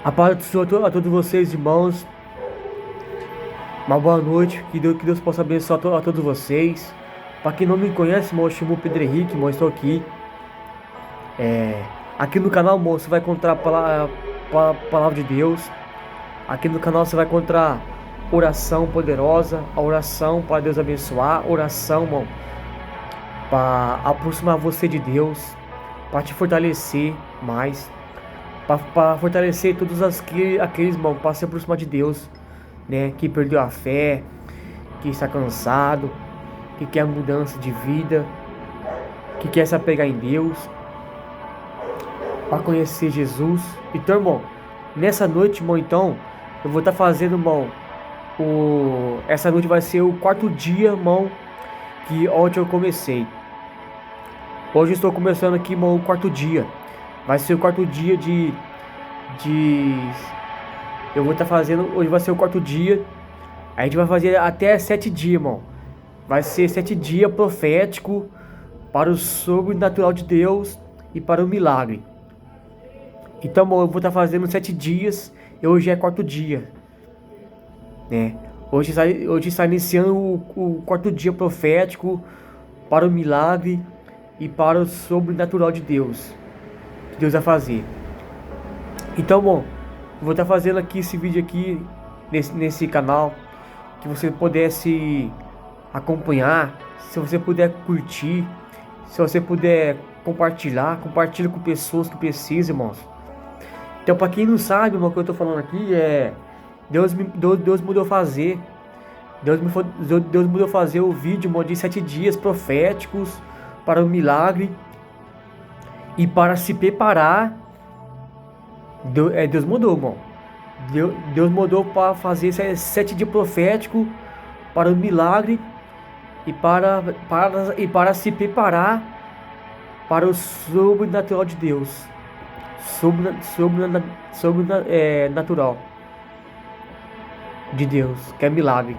A paz do Senhor a todos vocês, irmãos. Uma boa noite. Que Deus possa abençoar a todos vocês. Para quem não me conhece, irmão, eu chamo Pedro Henrique, irmão, estou aqui. Aqui no canal, irmão, você vai encontrar a palavra de Deus. Aqui no canal você vai encontrar oração poderosa, a oração para Deus abençoar, oração, irmão, para aproximar você de Deus, para te fortalecer mais, para fortalecer todos aqueles, irmão, para se aproximar de Deus, né? Que perdeu a fé, que está cansado, que quer mudança de vida, que quer se apegar em Deus, para conhecer Jesus. Então, irmão, nessa noite, irmão, então, eu vou estar fazendo, irmão, essa noite vai ser o quarto dia, irmão, que ontem eu comecei. Hoje eu estou começando aqui, irmão, o quarto dia. Vai ser o quarto dia de eu vou estar fazendo, hoje vai ser o quarto dia. A gente vai fazer até 7 dias, irmão. Vai ser 7 dias profético para o sobrenatural de Deus e para o milagre. Então, irmão, eu vou estar fazendo 7 dias e hoje é quarto dia, né? Hoje está iniciando o quarto dia profético para o milagre e para o sobrenatural de Deus, que Deus vai fazer. Então, bom, vou estar fazendo aqui esse vídeo aqui nesse canal, que você pudesse acompanhar, se você puder curtir, se você puder compartilha com pessoas que precisam, irmãos. Então, para quem não sabe, irmão, o que eu estou falando aqui Deus mudou fazer. Deus mudou fazer o vídeo, irmão, de 7 dias proféticos para o milagre e para se preparar. Deus mudou, irmão. Deus mudou para fazer 7 dias profético para o milagre e para se preparar para o sobrenatural de Deus. Sobrenatural de Deus, que é milagre.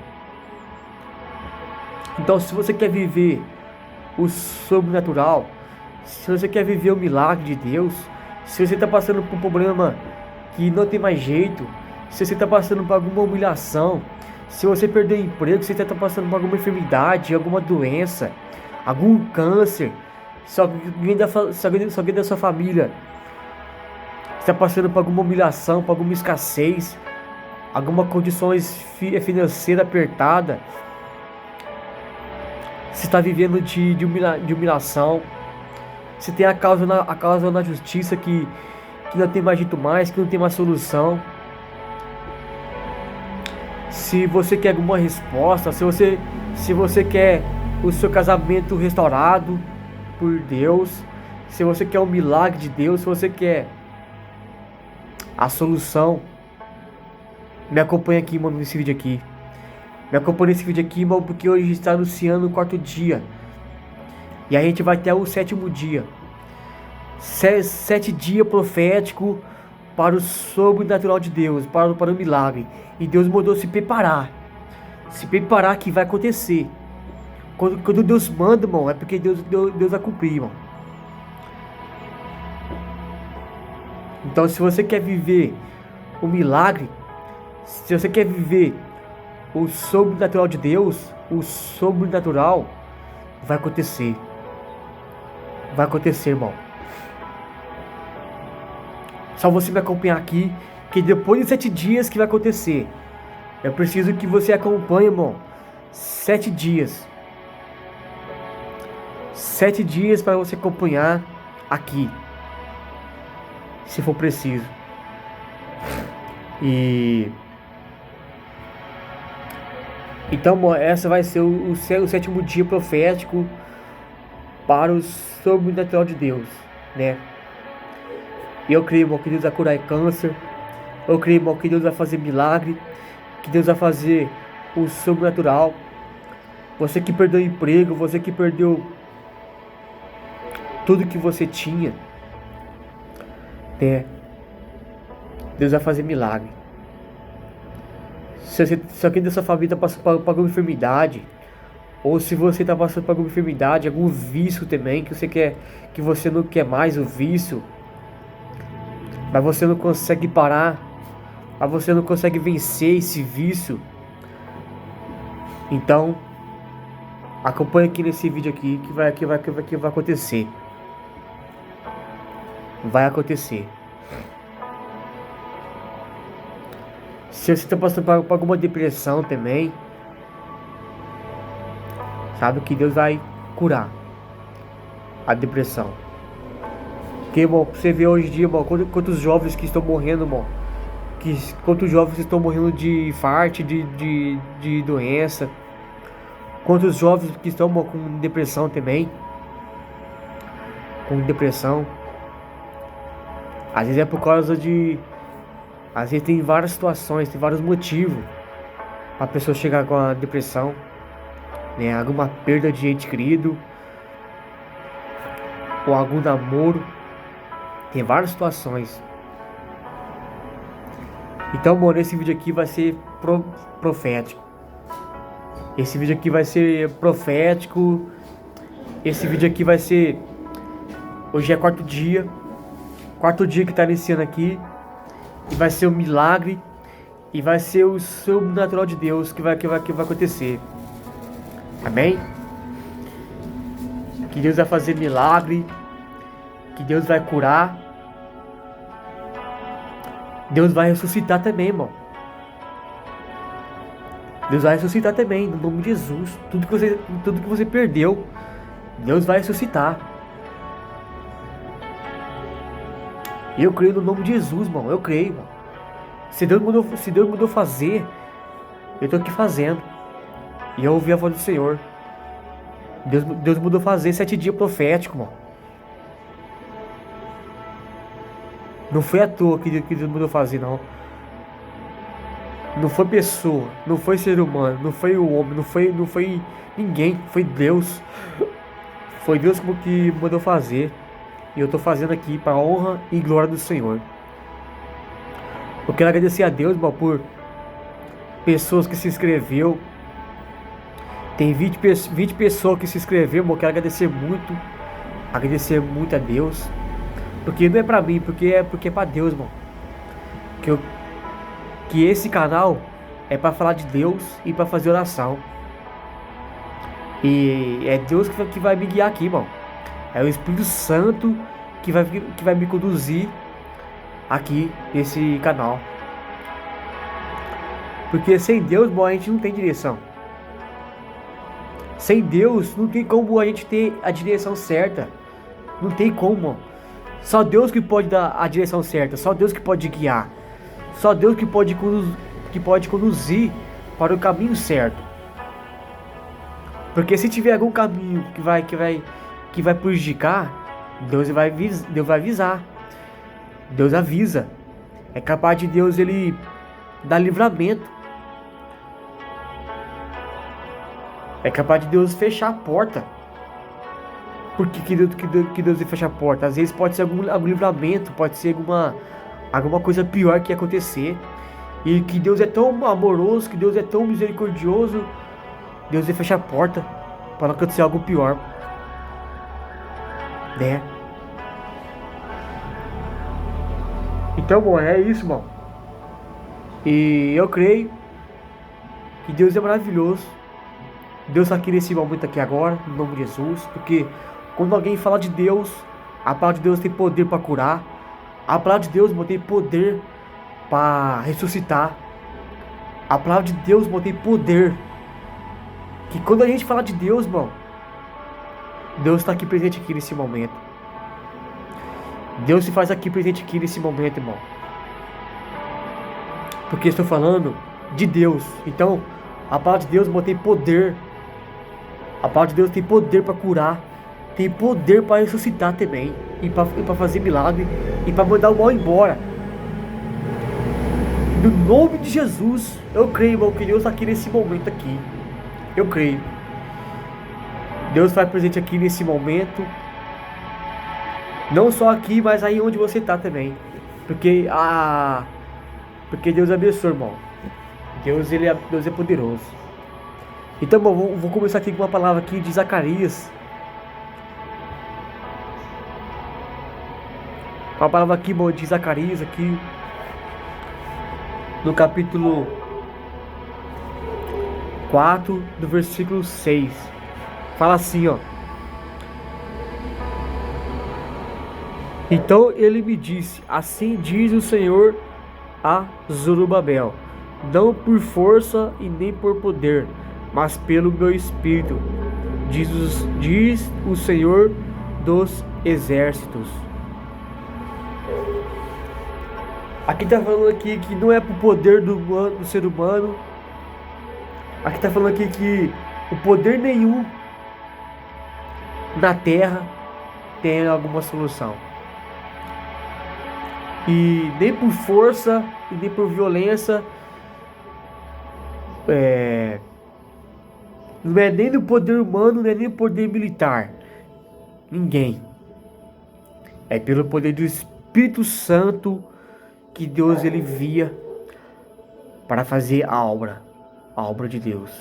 Então, se você quer viver o sobrenatural, se você quer viver o milagre de Deus, se você está passando por um problema que não tem mais jeito, se você está passando por alguma humilhação, se você perdeu o emprego, se você está passando por alguma enfermidade, alguma doença, algum câncer, se alguém da sua família está passando por alguma humilhação, por alguma escassez, alguma condições financeira apertada, se está vivendo de humilhação, se tem a causa na justiça que não tem mais jeito mais, que não tem mais solução, se você quer alguma resposta, se você quer o seu casamento restaurado por Deus, se você quer o milagre de Deus, se você quer a solução, me acompanha aqui, mano, nesse vídeo aqui. Me acompanha nesse vídeo aqui, irmão, porque hoje está anunciando o quarto dia. E a gente vai até o 7º dia. 7 dias profético para o sobrenatural de Deus, para o milagre. E Deus mandou se preparar. Se preparar que vai acontecer. Quando Deus manda, irmão, é porque Deus vai cumprir, irmão. Então, se você quer viver o milagre, se você quer viver o sobrenatural de Deus, o sobrenatural vai acontecer. Vai acontecer, irmão. Só você me acompanhar aqui, que depois de 7 dias que vai acontecer. Eu preciso que você acompanhe, irmão. 7 dias. 7 dias para você acompanhar aqui, se for preciso. Então, essa vai ser o 7º dia profético para o sobrenatural de Deus, né? E eu creio, irmão, que Deus vai curar câncer. Eu creio, irmão, que Deus vai fazer milagre, que Deus vai fazer o sobrenatural. Você que perdeu o emprego, você que perdeu tudo que você tinha, né? Deus vai fazer milagre. Se alguém da sua família está passando por alguma enfermidade, ou se você está passando por alguma enfermidade, algum vício também, que você não quer mais o vício, mas você não consegue parar, mas você não consegue vencer esse vício, então acompanha aqui nesse vídeo aqui que vai acontecer. Vai acontecer. Se você está passando por alguma depressão também, sabe que Deus vai curar a depressão. Porque, irmão, você vê hoje em dia, irmão, quantos jovens que estão morrendo, irmão. Quantos jovens estão morrendo de infarto, de doença. Quantos jovens que estão, irmão, com depressão também. Com depressão. Às vezes é por causa de... Às vezes tem várias situações, tem vários motivos pra pessoa chegar com a depressão, né? Alguma perda de ente querido, ou algum namoro. Tem várias situações. Então, mano, esse vídeo aqui vai ser profético. Esse vídeo aqui vai ser profético. Esse vídeo aqui vai ser... Hoje é quarto dia que tá iniciando aqui. E vai ser um milagre. E vai ser o sobrenatural de Deus que vai acontecer. Amém? Que Deus vai fazer milagre. Que Deus vai curar. Deus vai ressuscitar também, irmão. Deus vai ressuscitar também, no nome de Jesus. Tudo que você perdeu, Deus vai ressuscitar. Eu creio no nome de Jesus, irmão. Eu creio, irmão. Se Deus mandou fazer, eu tô aqui fazendo. E eu ouvi a voz do Senhor. Deus mandou fazer 7 dias proféticos, irmão. Não foi à toa que Deus mandou fazer, não. Não foi pessoa, não foi ser humano, não foi o homem, não foi ninguém, foi Deus. Foi Deus que mandou fazer. E eu tô fazendo aqui para a honra e glória do Senhor. Eu quero agradecer a Deus, irmão, por pessoas que se inscreveu. Tem 20 pessoas que se inscreveu, irmão. Eu quero agradecer muito a Deus. Porque não é pra mim, porque é pra Deus, irmão. Que esse canal é pra falar de Deus e pra fazer oração. E é Deus que vai me guiar aqui, irmão. É o Espírito Santo que vai me conduzir aqui nesse canal. Porque sem Deus, irmão, a gente não tem direção. Sem Deus não tem como a gente ter a direção certa. Não tem como, irmão. Só Deus que pode dar a direção certa. Só Deus que pode guiar. Só Deus que pode conduzir para o caminho certo. Porque se tiver algum caminho que vai prejudicar, Deus vai avisar. Deus avisa. É capaz de Deus ele dar livramento. É capaz de Deus fechar a porta. Por que Deus fecha a porta? Às vezes pode ser algum livramento, pode ser alguma coisa pior que ia acontecer. E que Deus é tão amoroso, que Deus é tão misericordioso, Deus vai fechar a porta para não acontecer algo pior, né? Então, bom, é isso, irmão. E eu creio que Deus é maravilhoso. Deus está aqui nesse momento aqui agora, no nome de Jesus. Porque quando alguém fala de Deus, a palavra de Deus tem poder para curar. A palavra de Deus, irmão, tem poder para ressuscitar. A palavra de Deus, irmão, tem poder. Que quando a gente fala de Deus, irmão, Deus está aqui presente aqui nesse momento. Deus se faz aqui presente aqui nesse momento, irmão. Porque estou falando de Deus. Então, a palavra de Deus, irmão, tem poder. A palavra de Deus tem poder para curar. Tem poder para ressuscitar também. E para fazer milagre. E para mandar o mal embora. No nome de Jesus, eu creio, irmão, que Deus está aqui nesse momento aqui. Eu creio. Deus faz presente aqui nesse momento. Não só aqui, mas aí onde você está também. Porque Deus abençoa, irmão. Deus é poderoso. Então, irmão, vou começar aqui com uma palavra aqui de Zacarias. Uma palavra aqui, irmão, de Zacarias aqui. no capítulo 4, do versículo 6. Fala assim, ó. Então ele me disse: assim diz o Senhor a Zorobabel, não por força e nem por poder, mas pelo meu espírito, diz o Senhor dos exércitos. Aqui está falando aqui que não é por poder do ser humano. Aqui está falando aqui que o poder nenhum na terra tem alguma solução. E nem por força e nem por violência, não é nem no poder humano, não é nem no poder militar. Ninguém. É pelo poder do Espírito Santo que Deus ele via para fazer a obra de Deus.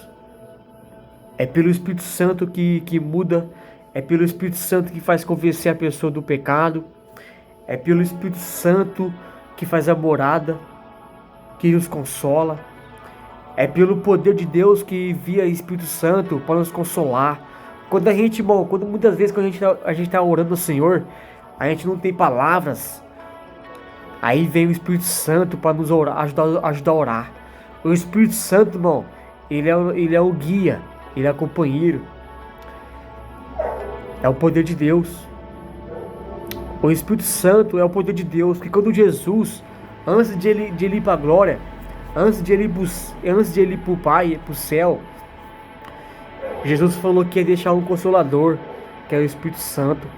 É pelo Espírito Santo que muda, é pelo Espírito Santo que faz convencer a pessoa do pecado, é pelo Espírito Santo que faz a morada, que nos consola, é pelo poder de Deus que envia o Espírito Santo para nos consolar. Quando a gente, irmão, muitas vezes quando a gente tá orando ao Senhor, a gente não tem palavras. Aí vem o Espírito Santo para nos ajudar a orar. O Espírito Santo, irmão, ele é o guia, ele é o companheiro. É o poder de Deus. O Espírito Santo é o poder de Deus. Que quando Jesus, antes de ele ir para a glória, antes de ele ir para o Pai, para o céu, Jesus falou que ia deixar um Consolador, que é o Espírito Santo.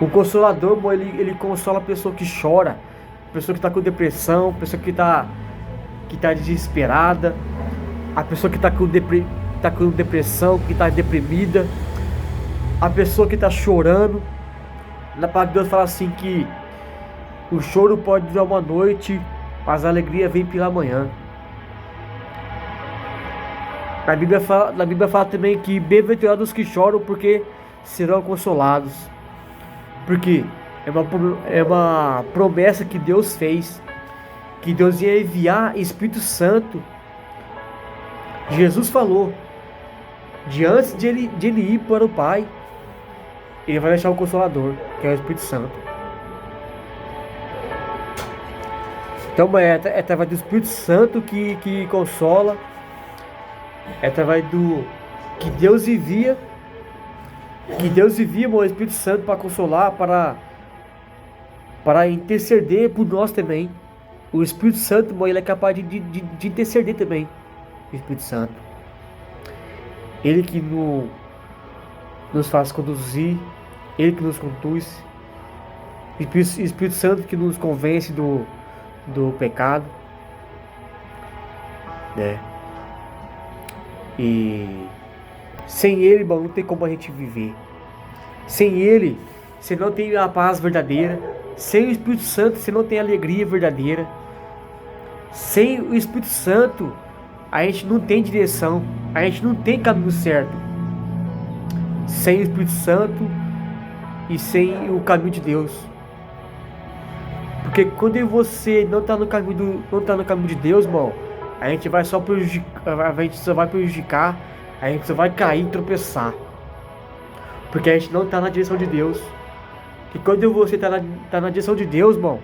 O Consolador, irmão, ele consola a pessoa que chora, a pessoa que está com depressão, a pessoa que está desesperada, a pessoa que está com depressão, que está deprimida, a pessoa que está chorando. Na palavra de Deus fala assim que o choro pode durar uma noite, mas a alegria vem pela manhã. Na Bíblia fala também que bem-aventurados os que choram, porque serão consolados. Porque é uma promessa que Deus fez, que Deus ia enviar Espírito Santo. Jesus falou, de antes de ele ir para o Pai, ele vai deixar o Consolador, que é o Espírito Santo. Então é através do Espírito Santo que consola. É através do que Deus envia o Espírito Santo para consolar, para interceder por nós também. O Espírito Santo, irmão, ele é capaz de interceder também. O Espírito Santo, ele que nos faz conduzir, ele que nos conduz. O Espírito Santo que nos convence do pecado, né? E sem ele, irmão, não tem como a gente viver. Sem ele, você não tem a paz verdadeira. Sem o Espírito Santo, você não tem a alegria verdadeira. Sem o Espírito Santo, a gente não tem direção, a gente não tem caminho certo. Sem o Espírito Santo e sem o caminho de Deus. Porque quando você não está no caminho de Deus, irmão, a gente vai só prejudicar, a gente só vai cair e tropeçar. Porque a gente não está na direção de Deus. E quando você está na direção de Deus, irmão,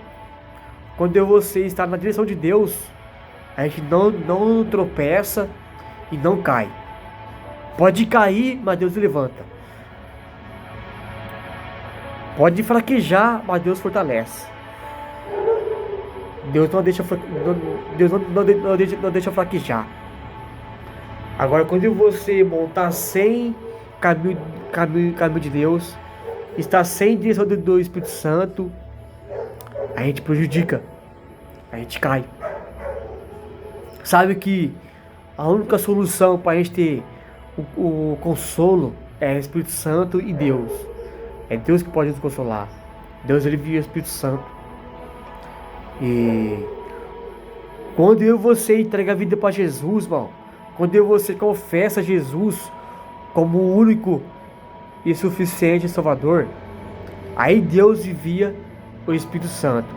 quando você está na direção de Deus, a gente não tropeça e não cai. Pode cair, mas Deus levanta. Pode fraquejar, mas Deus fortalece. Deus não deixa fraquejar. Agora, quando você montar sem caminho de Deus, está sem direção do Espírito Santo, a gente prejudica, a gente cai. Sabe que a única solução para a gente ter o consolo é o Espírito Santo e Deus. É Deus que pode nos consolar. Deus, ele envia o Espírito Santo. E quando eu e você entrega a vida para Jesus, irmão, quando eu e você confessa Jesus como o único e suficiente Salvador, aí Deus envia o Espírito Santo.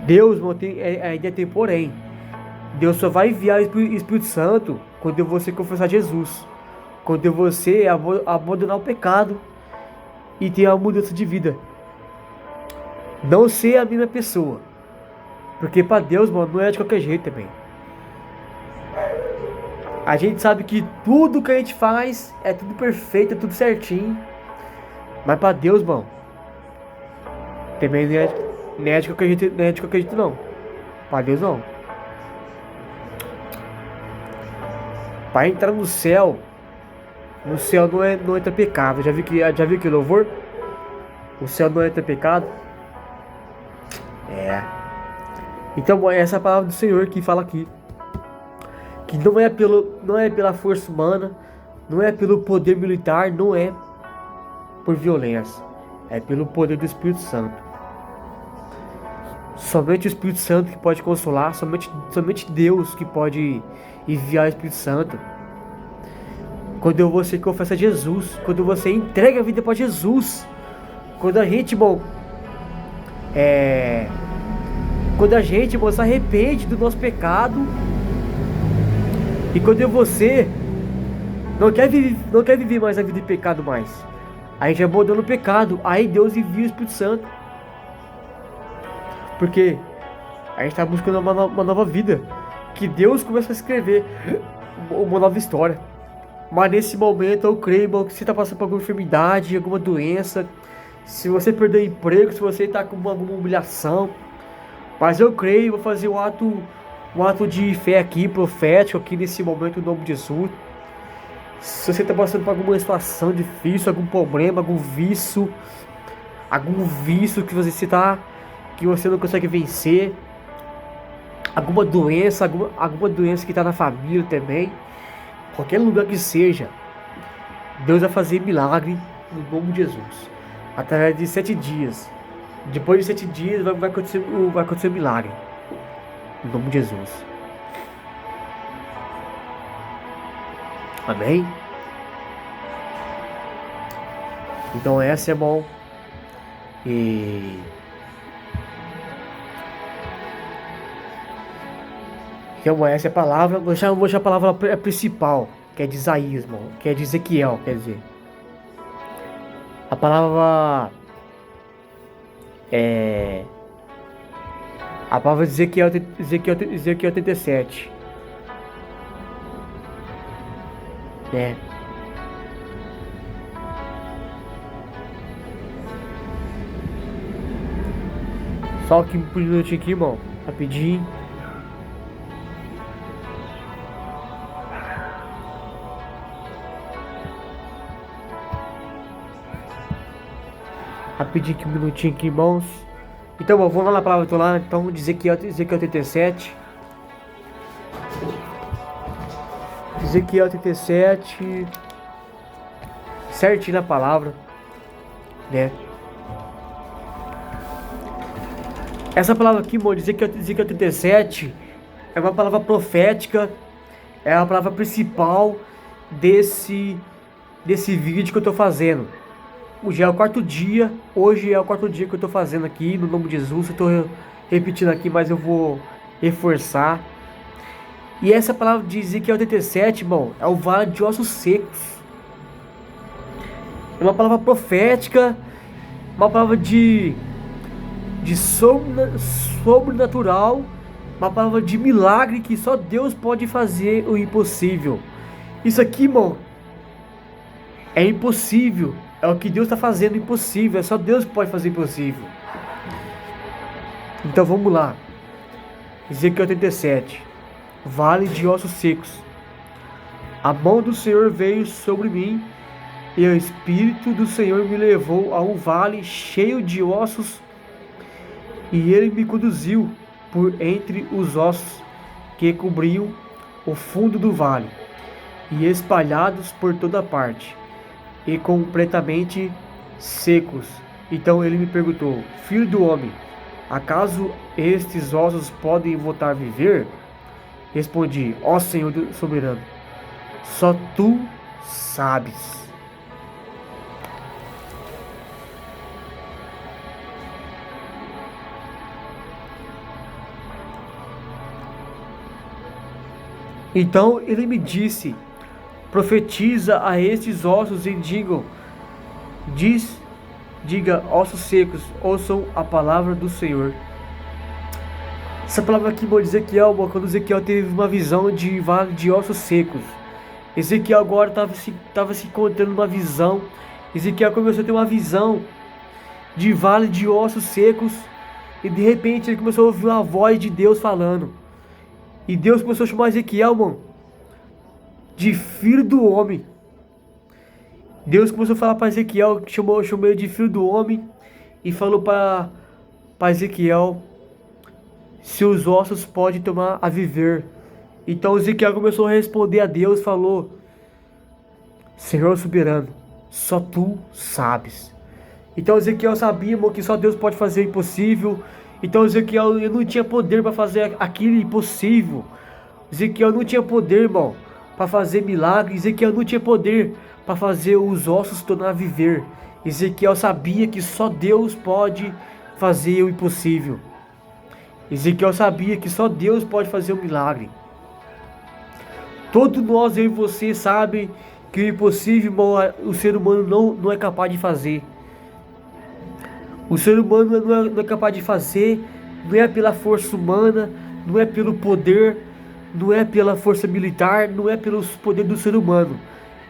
Deus, mano, ainda tem porém. Deus só vai enviar o Espírito Santo quando você confessar Jesus. Quando você abandonar o pecado e ter uma mudança de vida. Não ser a mesma pessoa. Porque pra Deus, mano, não é de qualquer jeito também. A gente sabe que tudo que a gente faz é tudo perfeito, é tudo certinho. Mas pra Deus, mano, também não é de qualquer jeito, não é de qualquer jeito não. Pra Deus não. Pra entrar no céu não entra pecado. Já viu que louvor? O céu não entra pecado. É. Então essa é a palavra do Senhor que fala aqui. Que não é pela força humana, não é pelo poder militar, não é por violência. É pelo poder do Espírito Santo. Somente o Espírito Santo que pode consolar, somente Deus que pode enviar o Espírito Santo. Quando você confessa Jesus, quando você entrega a vida para Jesus, quando a gente, bom, quando a gente, bom, se arrepende do nosso pecado, e quando você não quer viver mais a vida de pecado mais, a gente abandona o pecado, aí Deus envia o Espírito Santo, porque a gente está buscando uma nova vida, que Deus começa a escrever uma nova história. Mas nesse momento eu creio, irmão, que você está passando por alguma enfermidade, alguma doença, se você perdeu o emprego, se você está com alguma humilhação. Mas eu creio, vou fazer um ato de fé aqui, profético, aqui nesse momento, em nome de Jesus. Se você está passando por alguma situação difícil, algum problema, algum vício que você não consegue vencer, alguma doença que está na família também, qualquer lugar que seja, Deus vai fazer milagre no nome de Jesus. Através de 7 dias. Depois de 7 dias vai acontecer um milagre. No nome de Jesus. Amém? Então essa é bom. Então essa é a palavra. Vou deixar a palavra principal, que é de Isaías, irmão, que é de Ezequiel, quer dizer. A palavra de Ezequiel 37. Né? Só que um minutinho aqui, irmão. Rapidinho. Rapidinho aqui, um minutinho aqui, irmãos. Então, bom, vamos lá na palavra, lá. Então, Ezequiel 37. Ezequiel 37. Certinho na palavra, né? Essa palavra aqui, irmão, Ezequiel 37, é uma palavra profética. É a palavra principal desse vídeo que eu tô fazendo. Hoje é o 4º dia. Hoje é o 4º dia que eu tô fazendo aqui, no nome de Jesus. Eu tô repetindo aqui, mas eu vou reforçar. E essa palavra de Ezequiel 37, irmão, é o vale de ossos secos. É uma palavra profética, uma palavra de sobrenatural, uma palavra de milagre, que só Deus pode fazer o impossível. Isso aqui, irmão, é impossível. É o que Deus está fazendo impossível. É só Deus que pode fazer impossível. Então vamos lá. Ezequiel 37. Vale de ossos secos. A mão do Senhor veio sobre mim, e o Espírito do Senhor me levou a um vale cheio de ossos, e ele me conduziu por entre os ossos que cobriam o fundo do vale, e espalhados por toda parte, e completamente secos. Então ele me perguntou: Filho do homem, acaso estes ossos podem voltar a viver? Respondi: Ó Senhor soberano, só tu sabes. Então ele me disse: profetiza a estes ossos e diga, ossos secos, ouçam a palavra do Senhor. Essa palavra aqui, irmão, de Ezequiel, quando Ezequiel teve uma visão de vale de ossos secos. Ezequiel agora estava se encontrando uma visão. Ezequiel começou a ter uma visão de vale de ossos secos. E de repente ele começou a ouvir uma voz de Deus falando. E Deus começou a chamar Ezequiel, irmão, de filho do homem. Deus começou a falar para Ezequiel, chamou ele de filho do homem. E falou para Ezequiel se os ossos podem tomar a viver. Então Ezequiel começou a responder a Deus, falou: Senhor soberano, só tu sabes. Então Ezequiel sabia, irmão, que só Deus pode fazer o impossível. Então Ezequiel não tinha poder para fazer aquilo impossível. Ezequiel não tinha poder, irmão, para fazer milagre. Ezequiel não tinha poder para fazer os ossos se tornar a viver. Ezequiel sabia que só Deus pode fazer o impossível. Ezequiel sabia que só Deus pode fazer um milagre. Todos nós, eu e você, sabe que o impossível, irmão, o ser humano não é capaz de fazer. O ser humano não é capaz de fazer, não é pela força humana, não é pelo poder, não é pela força militar, não é pelo poder do ser humano.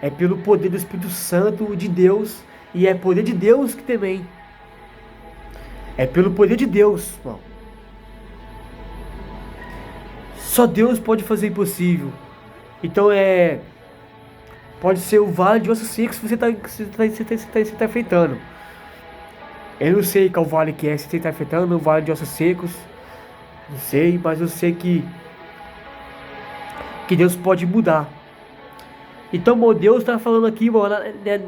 É pelo poder do Espírito Santo de Deus, e é poder de Deus que também. É pelo poder de Deus, irmão. Só Deus pode fazer impossível. Então pode ser o vale de ossos secos que você está enfrentando. Eu não sei qual vale que é, se você está enfrentando o vale de ossos secos. Não sei, mas eu sei que Deus pode mudar. Então, meu Deus está falando aqui,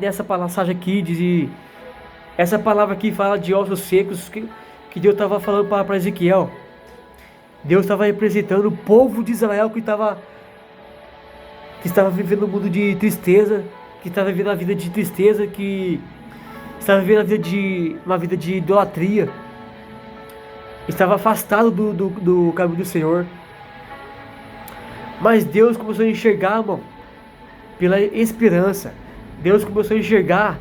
nessa passagem aqui, essa palavra aqui fala de ossos secos, que Deus estava falando para Ezequiel. Deus estava representando o povo de Israel que estava vivendo um mundo de tristeza, que estava vivendo a vida de tristeza, que estava vivendo uma vida de idolatria, estava afastado do caminho do Senhor. Mas Deus começou a enxergar, irmão, pela esperança. Deus começou a enxergar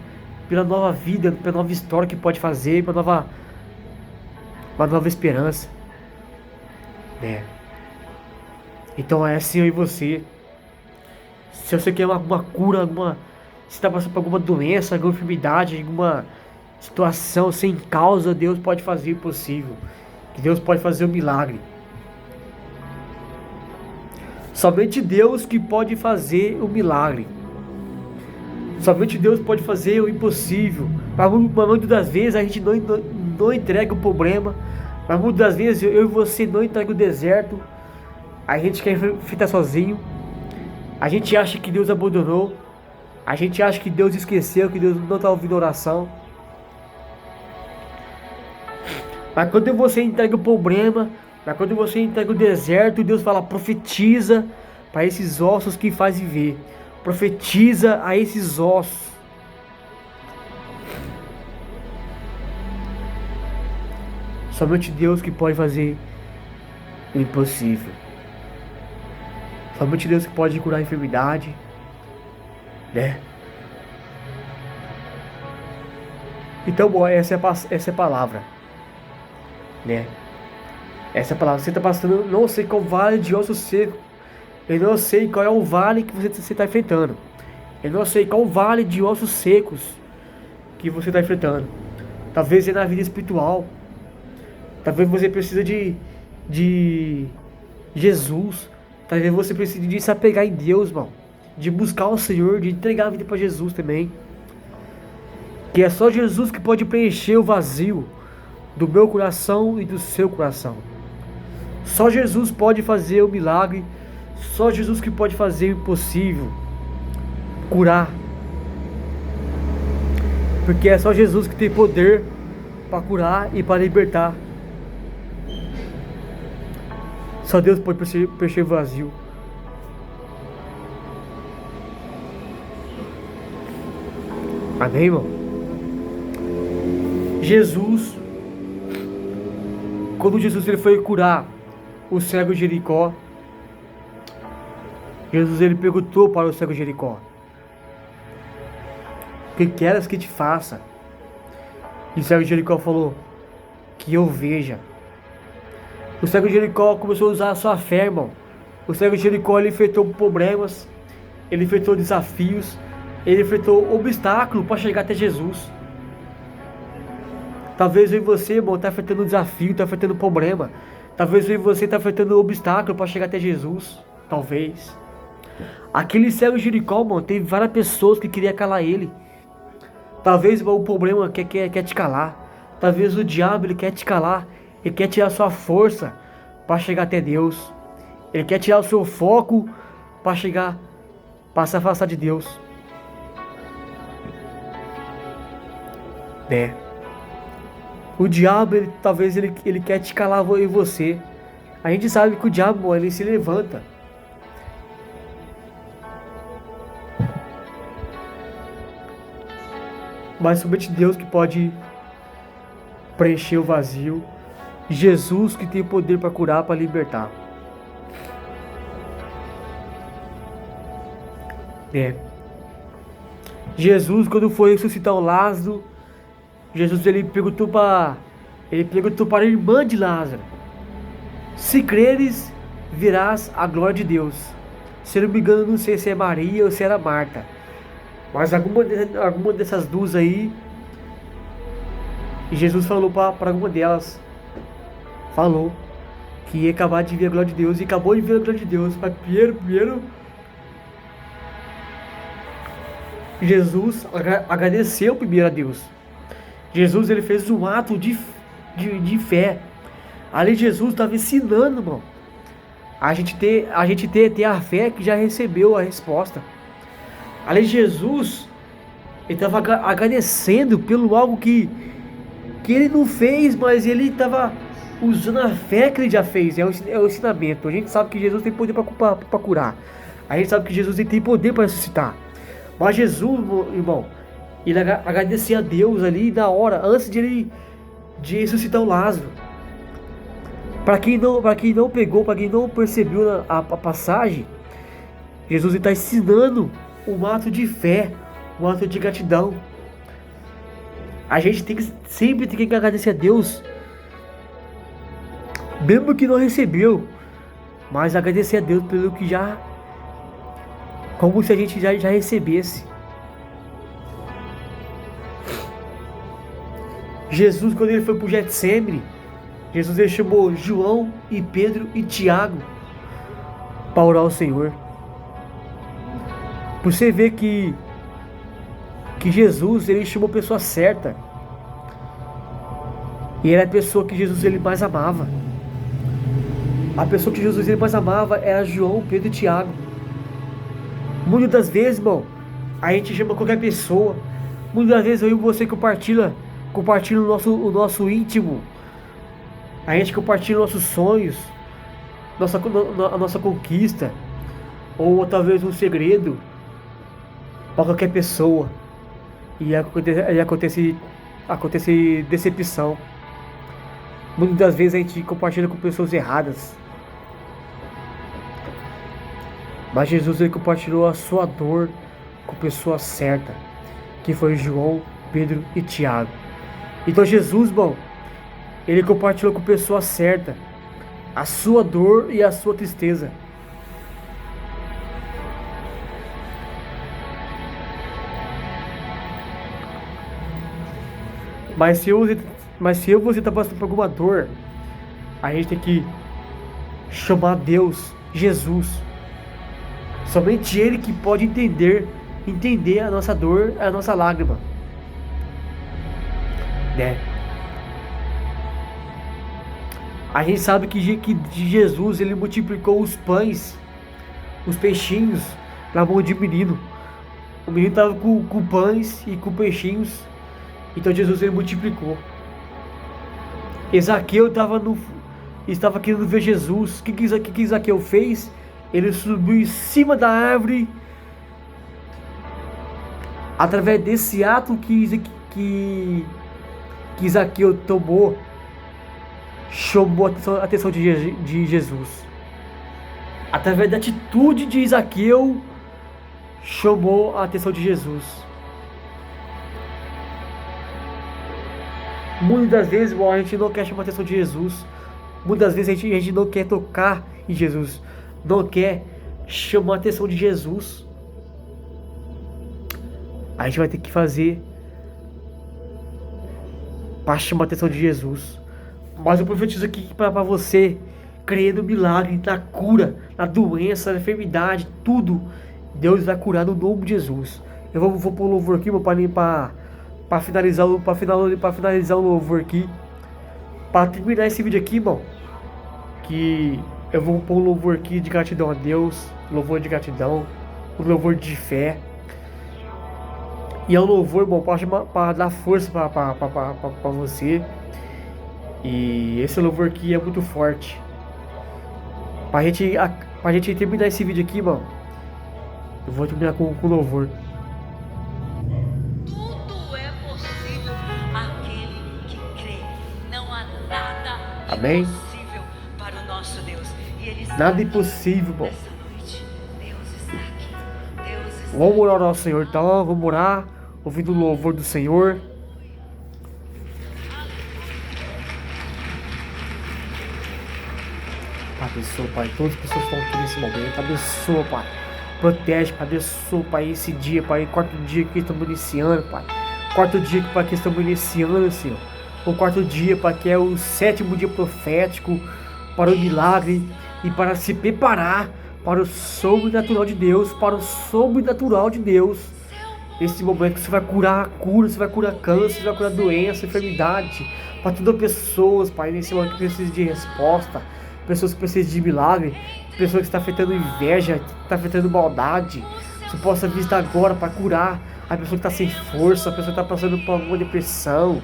pela nova vida, pela nova história que pode fazer, uma nova esperança. Então é assim eu e você. Se você quer alguma cura, se está passando por alguma doença, alguma enfermidade, alguma situação sem causa, Deus pode fazer o possível. Que Deus pode fazer um milagre. Somente Deus que pode fazer o milagre. Somente Deus pode fazer o impossível. Mas muitas das vezes a gente não entrega o problema. Mas muitas das vezes eu e você não entrega o deserto. A gente quer enfrentar sozinho. A gente acha que Deus abandonou. A gente acha que Deus esqueceu, que Deus não está ouvindo a oração. Mas quando você entrega o problema, mas quando você entrega o deserto, Deus fala: profetiza para esses ossos que faz viver. Profetiza a esses ossos. Somente Deus que pode fazer o impossível. Somente Deus que pode curar a enfermidade, Então, bom, essa é a palavra, Essa é a palavra. Você está passando, não sei qual vale de osso seco. Eu não sei qual é o vale que você está enfrentando. Eu não sei qual vale de ossos secos que você está enfrentando. Talvez é na vida espiritual. Talvez você precise de Jesus. Talvez você precise de se apegar em Deus, irmão. De buscar o Senhor, de entregar a vida para Jesus também. Que é só Jesus que pode preencher o vazio do meu coração e do seu coração. Só Jesus pode fazer o milagre. Só Jesus que pode fazer o impossível. Curar. Porque é só Jesus que tem poder para curar e para libertar. Só Deus pode preencher o vazio. Amém, irmão? Jesus, quando Jesus ele foi curar o cego de Jericó, Jesus ele perguntou para o cego de Jericó: o que queres que te faça? E o cego de Jericó falou: que eu veja. O cego de Jericó começou a usar a sua fé, irmão. O cego de Jericó ele enfrentou problemas, ele enfrentou desafios, ele enfrentou obstáculos para chegar até Jesus. Talvez eu e você, irmão, está enfrentando um desafio, está enfrentando um problema. Talvez eu e você está enfrentando um obstáculo para chegar até Jesus. Talvez. Aquele cego de Jericó, irmão, teve várias pessoas que queriam calar ele. Talvez, irmão, o problema quer te calar. Talvez o diabo ele quer te calar. Ele quer tirar a sua força para chegar até Deus. Ele quer tirar o seu foco para chegar, para se afastar de Deus. Né? O diabo, talvez ele quer te calar em você. A gente sabe que o diabo, ele se levanta. Mas somente Deus que pode preencher o vazio. Jesus que tem poder para curar, para libertar. Jesus, quando foi ressuscitar o Lázaro, Jesus ele perguntou para a irmã de Lázaro: se creres, verás a glória de Deus. Se eu não me engano, não sei se é Maria ou se era Marta, mas alguma dessas duas aí, Jesus falou para alguma delas, falou que ia acabar de ver a glória de Deus, e acabou de ver a glória de Deus. Mas primeiro Jesus agradeceu primeiro a Deus. Jesus ele fez um ato de fé. Ali Jesus estava ensinando, irmão, a gente ter a fé que já recebeu a resposta. Ali Jesus ele estava agradecendo pelo algo que ele não fez, mas ele estava usando a fé que ele já fez. É o ensinamento. A gente sabe que Jesus tem poder para curar. A gente sabe que Jesus tem poder para ressuscitar. Mas Jesus, irmão, ele agradecia a Deus ali na hora, antes de ressuscitar o Lázaro. Para quem não pegou, para quem não percebeu a passagem, Jesus está ensinando um ato de fé, um ato de gratidão. A gente sempre tem que agradecer a Deus, mesmo que não recebeu, mas agradecer a Deus pelo que já, como se a gente já recebesse. Jesus, quando ele foi para o Getsemane, Jesus ele chamou João e Pedro e Tiago para orar ao Senhor. Você vê que Jesus ele chamou a pessoa certa, e era a pessoa que Jesus ele mais amava. A pessoa que Jesus ele mais amava era João, Pedro e Tiago. Muitas das vezes, irmão, a gente chama qualquer pessoa. Muitas das vezes eu e você compartilha o nosso íntimo. A gente compartilha nossos sonhos, a nossa conquista, ou talvez um segredo para qualquer pessoa, e acontece decepção. Muitas das vezes a gente compartilha com pessoas erradas, mas Jesus ele compartilhou a sua dor com a pessoa certa, que foi João, Pedro e Tiago. Então Jesus, bom, ele compartilhou com a pessoa certa a sua dor e a sua tristeza. Mas se você está passando por alguma dor, a gente tem que chamar Deus, Jesus. Somente Ele que pode entender a nossa dor, a nossa lágrima, né? A gente sabe que Jesus ele multiplicou os pães, os peixinhos na mão de menino. O menino estava com pães e com peixinhos. Então Jesus ele multiplicou. Ezaqueu estava querendo ver Jesus. O que Ezaqueu fez? Ele subiu em cima da árvore. Através desse ato que Ezaqueu tomou, chamou a atenção de Jesus. através da atitude de Zaqueu, chamou a atenção de Jesus. Muitas das vezes, a gente não quer chamar a atenção de Jesus. Muitas vezes a gente não quer tocar em Jesus, não quer chamar a atenção de Jesus. A gente vai ter que fazer para chamar a atenção de Jesus. Mas eu profetizo aqui para você, crer no milagre, na cura, na doença, na enfermidade, tudo. Deus vai curar no nome de Jesus. Eu vou pôr o louvor aqui, para finalizar o louvor aqui. Para terminar esse vídeo aqui, irmão, que eu vou pôr um louvor aqui de gratidão a Deus, louvor de gratidão, um louvor de fé. E é um louvor, irmão, para dar força para você. E esse louvor aqui é muito forte. Pra gente terminar esse vídeo aqui, irmão, eu vou terminar com louvor. Tudo é possível àquele que crê. Não há nada Amém? impossível para o nosso Deus. E Ele está Nada aqui impossível, irmão. nessa noite. Deus está aqui. Deus está Vamos orar ao nosso Senhor, então. Vamos orar, ouvindo o louvor do Senhor. Abençoa, Pai, todas as pessoas que estão aqui nesse momento. Abençoa, Pai. Protege, Pai. Abençoa, Pai, esse dia, Pai. Quarto dia que estamos iniciando, Pai. Quarto dia, Pai, que estamos iniciando, Senhor. O quarto dia, Pai, que é o 7º dia profético para o milagre e para se preparar para o sobrenatural de Deus, para o sobrenatural de Deus. Esse momento que você vai curar cura, você vai curar câncer, você vai curar doença, enfermidade, para todas as pessoas, Pai, nesse momento que precisa de resposta, pessoas que precisam de milagre, pessoas que estão afetando inveja, que está afetando maldade. Você possa visitar agora para curar a pessoa que está sem força, a pessoa que está passando por alguma depressão,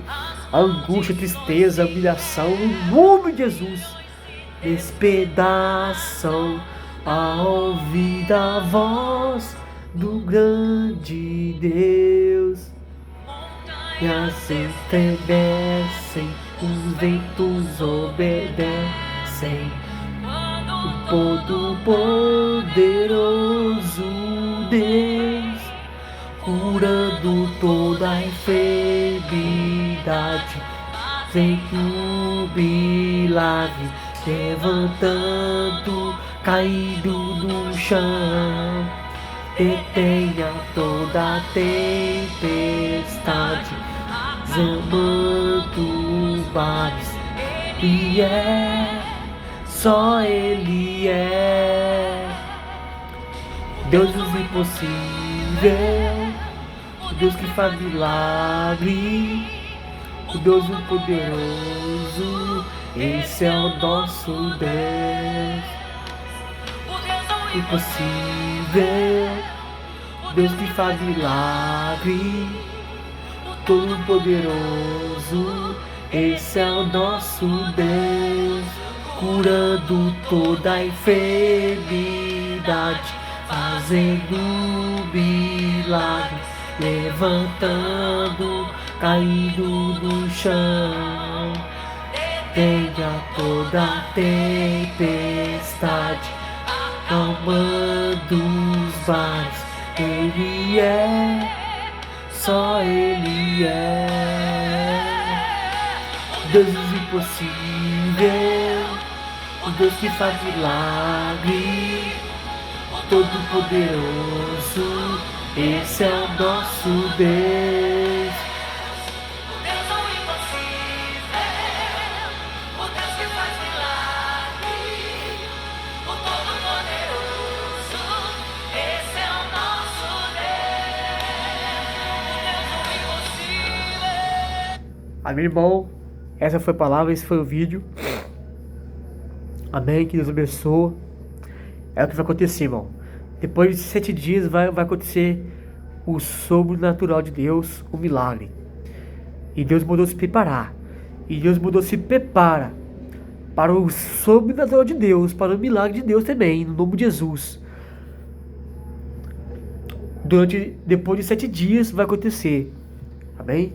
a angústia, a tristeza, a humilhação, em nome de Jesus. Despedaçam ao ouvir a voz do grande Deus, e as estremecem, os ventos obedecem o todo-poderoso Deus, curando toda a enfermidade, feito milagre, levantando caído no chão. Detenha toda a tempestade, zelando os mares. E só Ele é Deus dos impossíveis, o Deus que faz milagre, o Deus poderoso. Esse é o nosso Deus. Impossível, Deus que faz milagre, todo poderoso. Esse é o nosso Deus, curando toda a enfermidade, fazendo milagre, levantando caído no chão. Tenha toda a tempestade, acalmando os mares. Ele só Ele é Deus dos impossíveis, o Deus que faz milagre, todo poderoso. Esse é o nosso Deus. Amém, irmão? Essa foi a palavra, esse foi o vídeo. Amém, que Deus abençoe. É o que vai acontecer, irmão. Depois de 7 dias vai acontecer o sobrenatural de Deus, o milagre. E Deus mandou se preparar. E Deus mandou se prepara para o sobrenatural de Deus, para o milagre de Deus também, no nome de Jesus. Depois de 7 dias vai acontecer. Amém?